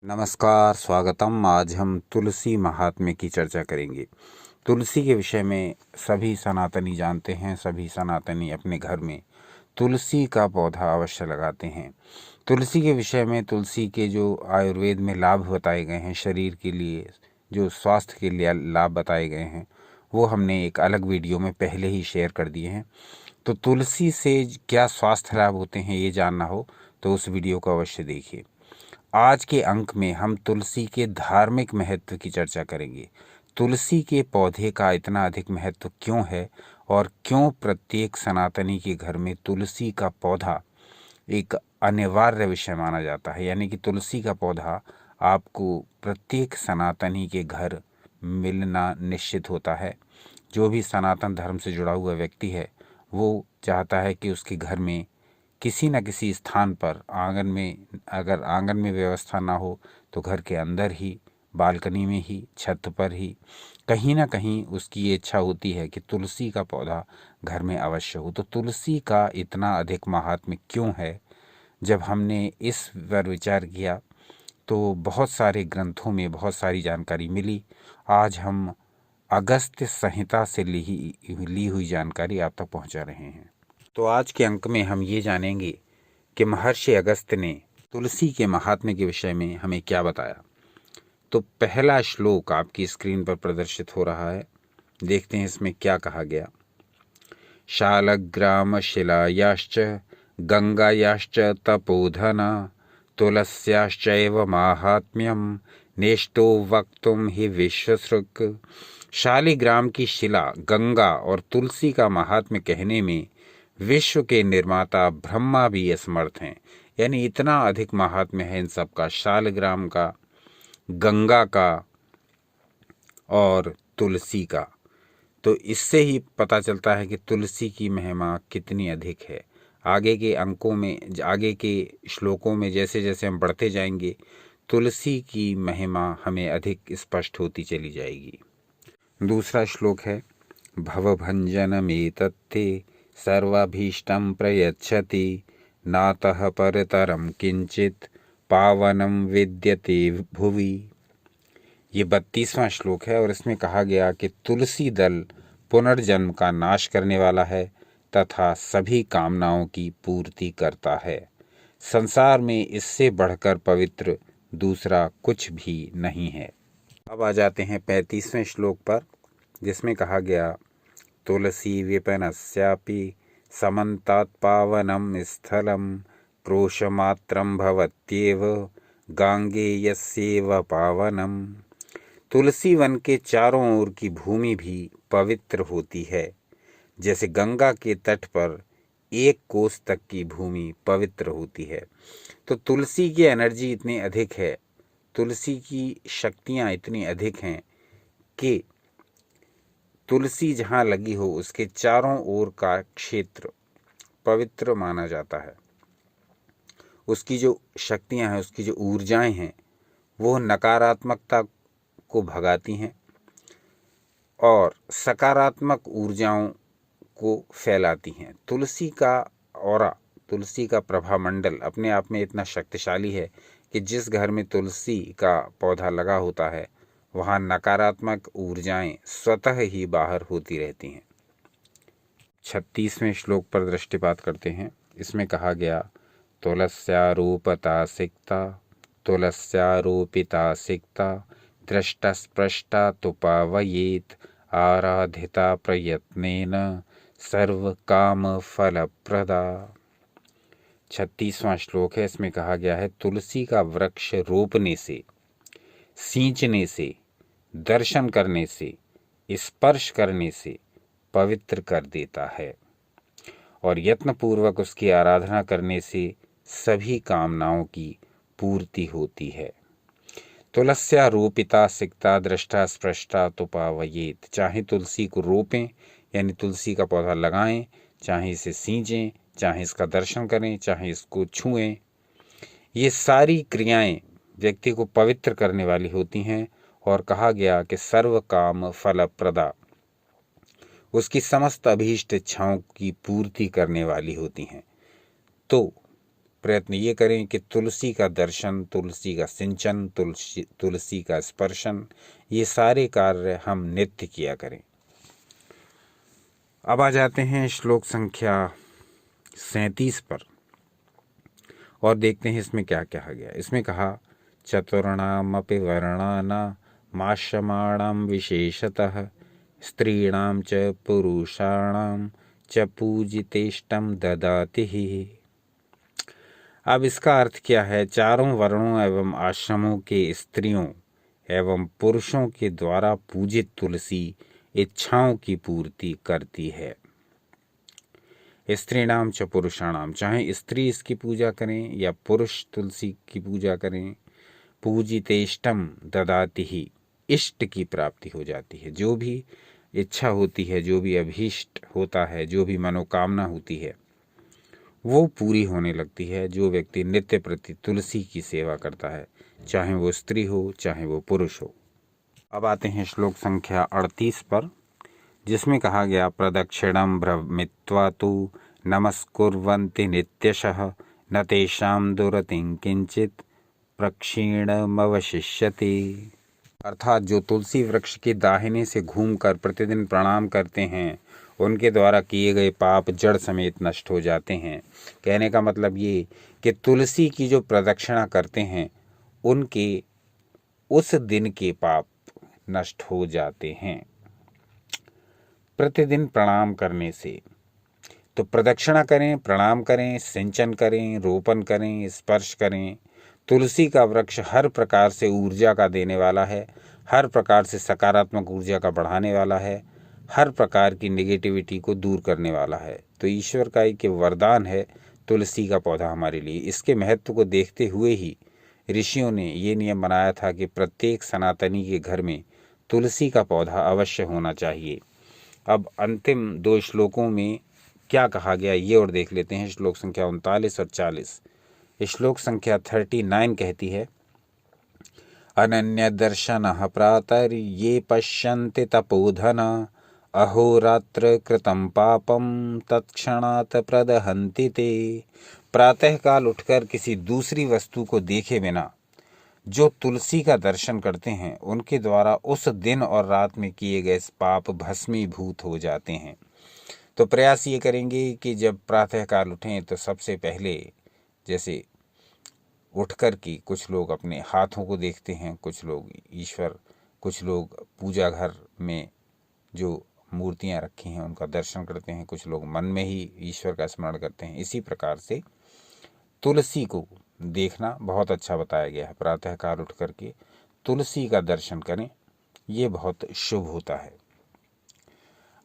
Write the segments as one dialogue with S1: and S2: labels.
S1: नमस्कार, स्वागतम। आज हम तुलसी महात्म्य की चर्चा करेंगे। तुलसी के विषय में सभी सनातनी जानते हैं। सभी सनातनी अपने घर में तुलसी का पौधा अवश्य लगाते हैं। तुलसी के विषय में, तुलसी के जो आयुर्वेद में लाभ बताए गए हैं, शरीर के लिए जो स्वास्थ्य के लिए लाभ बताए गए हैं, वो हमने एक अलग वीडियो में पहले ही शेयर कर दिए हैं। तो तुलसी से क्या स्वास्थ्य लाभ होते हैं, ये जानना हो तो उस वीडियो को अवश्य देखिए। आज के अंक में हम तुलसी के धार्मिक महत्व की चर्चा करेंगे। तुलसी के पौधे का इतना अधिक महत्व क्यों है और क्यों प्रत्येक सनातनी के घर में तुलसी का पौधा एक अनिवार्य विषय माना जाता है। यानी कि तुलसी का पौधा आपको प्रत्येक सनातनी के घर मिलना निश्चित होता है। जो भी सनातन धर्म से जुड़ा हुआ व्यक्ति है, वो चाहता है कि उसके घर में किसी न किसी स्थान पर, आंगन में, अगर आंगन में व्यवस्था ना हो तो घर के अंदर ही, बालकनी में ही, छत पर ही, कहीं ना कहीं उसकी ये इच्छा होती है कि तुलसी का पौधा घर में अवश्य हो। तो तुलसी का इतना अधिक महात्म्य क्यों है, जब हमने इस पर विचार किया तो बहुत सारे ग्रंथों में बहुत सारी जानकारी मिली। आज हम अगस्त्य संहिता से ली हुई जानकारी आप तक पहुंचा रहे हैं। तो आज के अंक में हम ये जानेंगे कि महर्षि अगस्त्य ने तुलसी के महात्म्य के विषय में हमें क्या बताया। तो पहला श्लोक आपकी स्क्रीन पर प्रदर्शित हो रहा है, देखते हैं इसमें क्या कहा गया। शालग्राम शिलायाश्च गंगायाश्च तपोधना तुलस्याश्चैव माहात्म्यम नेष्टो वक्तुम ही विश्वसृक्। शालिग्राम की शिला, गंगा और तुलसी का महात्म्य कहने में विश्व के निर्माता ब्रह्मा भी असमर्थ हैं। यानी इतना अधिक महात्म्य है इन सब का, शालिग्राम का, गंगा का और तुलसी का। तो इससे ही पता चलता है कि तुलसी की महिमा कितनी अधिक है। आगे के अंकों में, आगे के श्लोकों में जैसे जैसे हम बढ़ते जाएंगे, तुलसी की महिमा हमें अधिक स्पष्ट होती चली जाएगी। दूसरा श्लोक है, भवभञ्जनमेतत्ते सर्वाभीष्टं प्रयच्छति नातः परतरं किंचित पावनं विद्यते भुवि। ये 32वां श्लोक है और इसमें कहा गया कि तुलसी दल पुनर्जन्म का नाश करने वाला है तथा सभी कामनाओं की पूर्ति करता है। संसार में इससे बढ़कर पवित्र दूसरा कुछ भी नहीं है। अब आ जाते हैं 35वें श्लोक पर, जिसमें कहा गया, तुलसी विपिनस्यापि समन्तात् पावनं स्थलं प्रोषमात्रं भवत्येव गांगेयस्यैव पावनम। तुलसी वन के चारों ओर की भूमि भी पवित्र होती है, जैसे गंगा के तट पर 1 कोस तक की भूमि पवित्र होती है। तो तुलसी की एनर्जी इतनी अधिक है, तुलसी की शक्तियाँ इतनी अधिक हैं कि तुलसी जहाँ लगी हो उसके चारों ओर का क्षेत्र पवित्र माना जाता है। उसकी जो शक्तियाँ हैं, उसकी जो ऊर्जाएं हैं, वो नकारात्मकता को भगाती हैं और सकारात्मक ऊर्जाओं को फैलाती हैं। तुलसी का ऑरा, तुलसी का प्रभामंडल अपने आप में इतना शक्तिशाली है कि जिस घर में तुलसी का पौधा लगा होता है, वहाँ नकारात्मक ऊर्जाएं स्वतः ही बाहर होती रहती हैं। 36वें श्लोक पर दृष्टिपात करते हैं। इसमें कहा गया, तुलस्यारोपिता सिक्ता तुलस्यारोपिता सिक्ता दृष्टस्पृष्टा तुपावयेत आराधिता प्रयत्नेन सर्व काम फलप्रदा। 36वां श्लोक है, इसमें कहा गया है, तुलसी का वृक्ष रोपने से, सींचने से, दर्शन करने से, स्पर्श करने से पवित्र कर देता है और यत्नपूर्वक उसकी आराधना करने से सभी कामनाओं की पूर्ति होती है। तुलस्या रोपिता सिक्ता दृष्टा स्पृष्टा तुपावयेत। चाहे तुलसी को रोपें यानी तुलसी का पौधा लगाएं, चाहे इसे सींचें, चाहे इसका दर्शन करें, चाहे इसको छुएं, ये सारी क्रियाएं व्यक्ति को पवित्र करने वाली होती हैं। और कहा गया कि सर्व काम फलप्रदा, उसकी समस्त अभीष्ट इच्छाओं की पूर्ति करने वाली होती हैं। तो प्रयत्न ये करें कि तुलसी का दर्शन, तुलसी का सिंचन, तुलसी का स्पर्शन, ये सारे कार्य हम नित्य किया करें। अब आ जाते हैं श्लोक संख्या 37 पर और देखते हैं इसमें क्या कहा गया। इसमें कहा, चतुर्णामपि वर्णानामाश्रमाणां विशेषतः स्त्रीणां च पुरुषाणां च पूजितेष्टं ददाति ही। अब इसका अर्थ क्या है? चारों वर्णों एवं आश्रमों के स्त्रियों एवं पुरुषों के द्वारा पूजित तुलसी इच्छाओं की पूर्ति करती है। स्त्रीणाम च पुरुषाणाम, चाहे स्त्री इसकी पूजा करें या पुरुष तुलसी की पूजा करें, पूजितेष्टम ददाति ही, इष्ट की प्राप्ति हो जाती है। जो भी इच्छा होती है, जो भी अभीष्ट होता है, जो भी मनोकामना होती है, वो पूरी होने लगती है। जो व्यक्ति नित्य प्रति तुलसी की सेवा करता है, चाहे वो स्त्री हो चाहे वो पुरुष हो। अब आते हैं श्लोक संख्या 38 पर, जिसमें कहा गया, प्रदक्षिणं भ्रमित्वा तु नमस्कुर्वन्ति नित्यशः न तेषां दुरतिं किंचित प्रक्षीणमवशिष्यति। अर्थात जो तुलसी वृक्ष के दाहिने से घूमकर प्रतिदिन प्रणाम करते हैं, उनके द्वारा किए गए पाप जड़ समेत नष्ट हो जाते हैं। कहने का मतलब ये कि तुलसी की जो प्रदक्षिणा करते हैं, उनके उस दिन के पाप नष्ट हो जाते हैं प्रतिदिन प्रणाम करने से। तो प्रदक्षिणा करें, प्रणाम करें, सिंचन करें, रोपण करें, स्पर्श करें। तुलसी का वृक्ष हर प्रकार से ऊर्जा का देने वाला है, हर प्रकार से सकारात्मक ऊर्जा का बढ़ाने वाला है, हर प्रकार की नेगेटिविटी को दूर करने वाला है। तो ईश्वर का एक वरदान है तुलसी का पौधा हमारे लिए। इसके महत्व को देखते हुए ही ऋषियों ने ये नियम बनाया था कि प्रत्येक सनातनी के घर में तुलसी का पौधा अवश्य होना चाहिए। अब अंतिम 2 श्लोकों में क्या कहा गया ये और देख लेते हैं, श्लोक संख्या 39 और 40। श्लोक संख्या 39 कहती है, अनन्य दर्शनः प्रातर् ये पश्यन्ति तपोधन अहोरात्र कृतं पापम तत्क्षणात् प्रदहन्ति ते। प्रातःकाल उठकर किसी दूसरी वस्तु को देखे बिना जो तुलसी का दर्शन करते हैं, उनके द्वारा उस दिन और रात में किए गए पाप भस्मीभूत हो जाते हैं। तो प्रयास ये करेंगे कि जब प्रातःकाल उठें तो सबसे पहले, जैसे उठकर की कुछ लोग अपने हाथों को देखते हैं, कुछ लोग ईश्वर, कुछ लोग पूजा घर में जो मूर्तियां रखी हैं उनका दर्शन करते हैं, कुछ लोग मन में ही ईश्वर का स्मरण करते हैं। इसी प्रकार से तुलसी को देखना बहुत अच्छा बताया गया है। प्रातःकाल उठ करके तुलसी का दर्शन करें, ये बहुत शुभ होता है।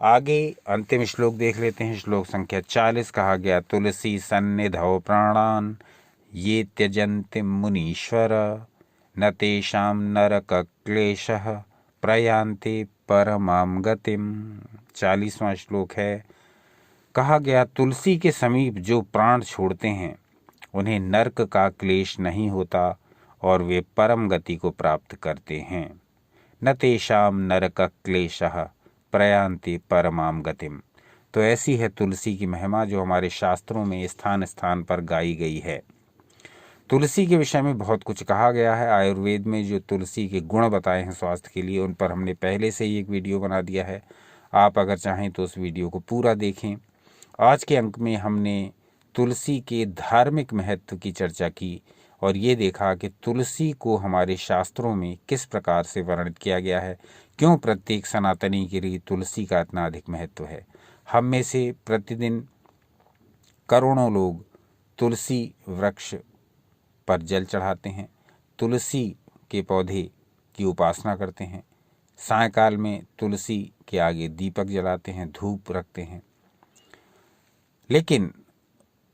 S1: आगे अंतिम श्लोक देख लेते हैं। श्लोक संख्या 40 कहा गया, तुलसी सन्निधौ प्राणान ये त्यजन्ति मुनीश्वर न तेषां नरक क्लेशः प्रयान्ति परमां गतिम। 40वां श्लोक है। कहा गया, तुलसी के समीप जो प्राण छोड़ते हैं उन्हें नरक का क्लेश नहीं होता और वे परम गति को प्राप्त करते हैं। न तेषां नरक क्लेशः प्रयान्ति परमां गतिम। तो ऐसी है तुलसी की महिमा जो हमारे शास्त्रों में स्थान स्थान पर गाई गई है। तुलसी के विषय में बहुत कुछ कहा गया है। आयुर्वेद में जो तुलसी के गुण बताए हैं स्वास्थ्य के लिए, उन पर हमने पहले से ही एक वीडियो बना दिया है। आप अगर चाहें तो उस वीडियो को पूरा देखें। आज के अंक में हमने तुलसी के धार्मिक महत्व की चर्चा की और ये देखा कि तुलसी को हमारे शास्त्रों में किस प्रकार से वर्णित किया गया है, क्यों प्रत्येक सनातनी के लिए तुलसी का इतना अधिक महत्व है। हम में से प्रतिदिन करोड़ों लोग तुलसी वृक्ष पर जल चढ़ाते हैं, तुलसी के पौधे की उपासना करते हैं, सायंकाल में तुलसी के आगे दीपक जलाते हैं, धूप रखते हैं। लेकिन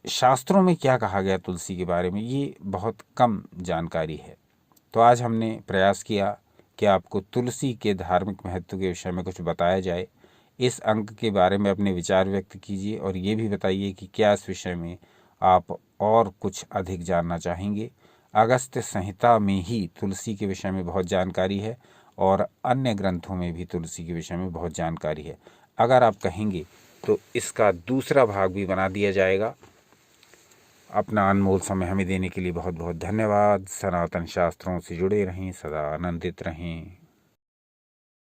S1: शास्त्रों में क्या कहा गया तुलसी के बारे में, ये बहुत कम जानकारी है। तो आज हमने प्रयास किया कि आपको तुलसी के धार्मिक महत्व के विषय में कुछ बताया जाए। इस अंक के बारे में अपने विचार व्यक्त कीजिए और ये भी बताइए कि क्या इस विषय में आप और कुछ अधिक जानना चाहेंगे। अगस्त्य संहिता में ही तुलसी के विषय में बहुत जानकारी है और अन्य ग्रंथों में भी तुलसी के विषय में बहुत जानकारी है। अगर आप कहेंगे तो इसका दूसरा भाग भी बना दिया जाएगा। अपना अनमोल समय हमें देने के लिए बहुत बहुत धन्यवाद। सनातन शास्त्रों से जुड़े रहें, सदा आनंदित रहें।